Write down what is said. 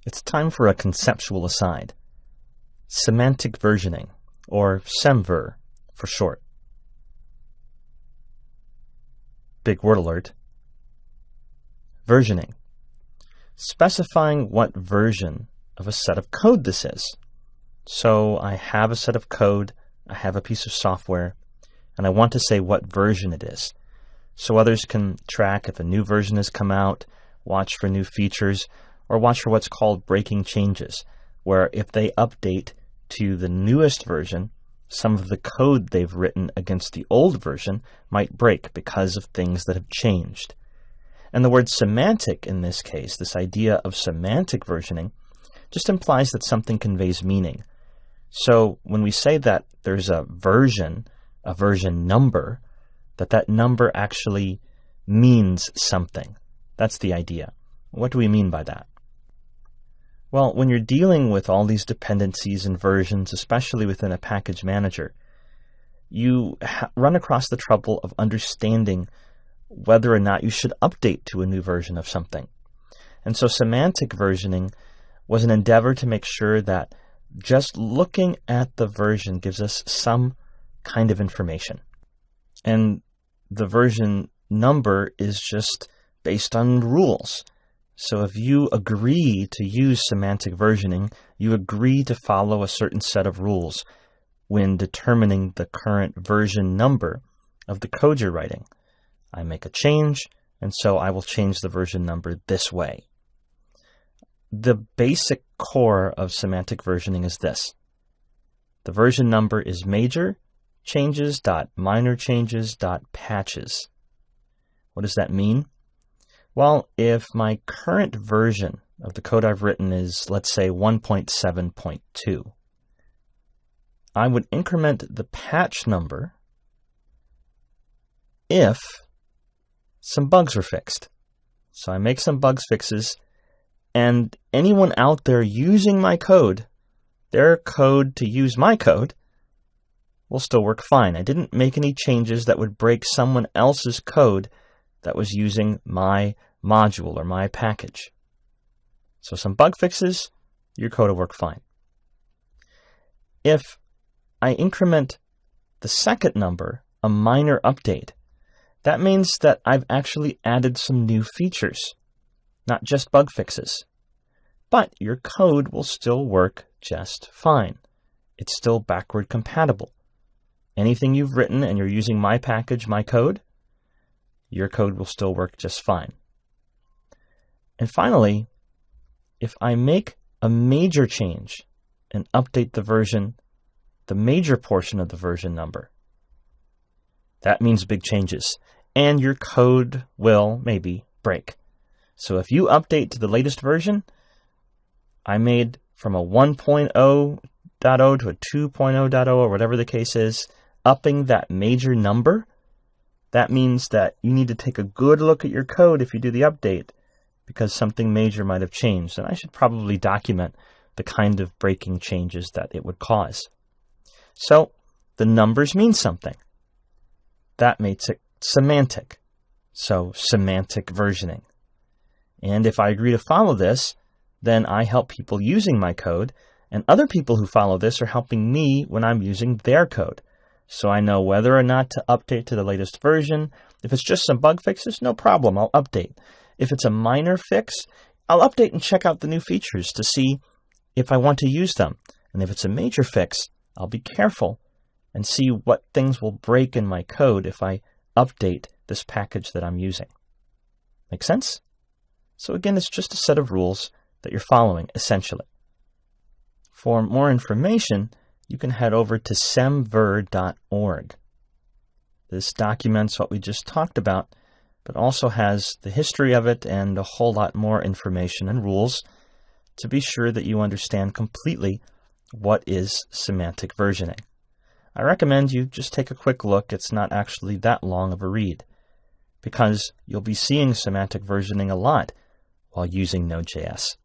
It's time for a conceptual aside. Semantic versioning, or semver for short. Big word alert. Versioning. Specifying what version of a set of code this is. So I have a set of code, I have a piece of software, and I want to say what version it is. So others can track if a new version has come out, watch for new features, or watch for what's called breaking changes, where if they update to the newest version, some of the code they've written against the old version might break because of things that have changed. And the word semantic in this case, this idea of semantic versioning, just implies that something conveys meaning. So when we say that there's a version number, that number actually means something. That's the idea. What do we mean by that? Well, when you're dealing with all these dependencies and versions, especially within a package manager, you run across the trouble of understanding whether or not you should update to a new version of something. And so semantic versioning was an endeavor to make sure that just looking at the version gives us some kind of information. And the version number is just based on rules. So if you agree to use semantic versioning, you agree to follow a certain set of rules when determining the current version number of the code you're writing. I make a change, and so I will change the version number this way. The basic core of semantic versioning is this. The version number is major changes.minor changes.patches. What does that mean? Well, if my current version of the code I've written is, let's say, 1.7.2, I would increment the patch number if some bugs were fixed. So I make some bugs fixes, and anyone out there using my code, their code to use my code, will still work fine. I didn't make any changes that would break someone else's code that was using my module or my package. So some bug fixes, your code will work fine. If I increment the second number, a minor update, that means that I've actually added some new features, not just bug fixes. But your code will still work just fine. It's still backward compatible. Anything you've written and you're using my package, my code, your code will still work just fine. And finally, if I make a major change and update the version, the major portion of the version number, that means big changes, and your code will maybe break. So if you update to the latest version, I made from a 1.0.0 to a 2.0.0 or whatever the case is, upping that major number, that means that you need to take a good look at your code if you do the update, because something major might have changed, and I should probably document the kind of breaking changes that it would cause. So the numbers mean something. That makes it semantic. So semantic versioning. And if I agree to follow this, then I help people using my code, and other people who follow this are helping me when I'm using their code. So I know whether or not to update to the latest version. If it's just some bug fixes, no problem, I'll update. If it's a minor fix, I'll update and check out the new features to see if I want to use them. And if it's a major fix, I'll be careful and see what things will break in my code if I update this package that I'm using. Make sense? So again, it's just a set of rules that you're following, essentially. For more information, you can head over to semver.org. This documents what we just talked about, but also has the history of it and a whole lot more information and rules to be sure that you understand completely what is semantic versioning. I recommend you just take a quick look. It's not actually that long of a read, because you'll be seeing semantic versioning a lot while using Node.js.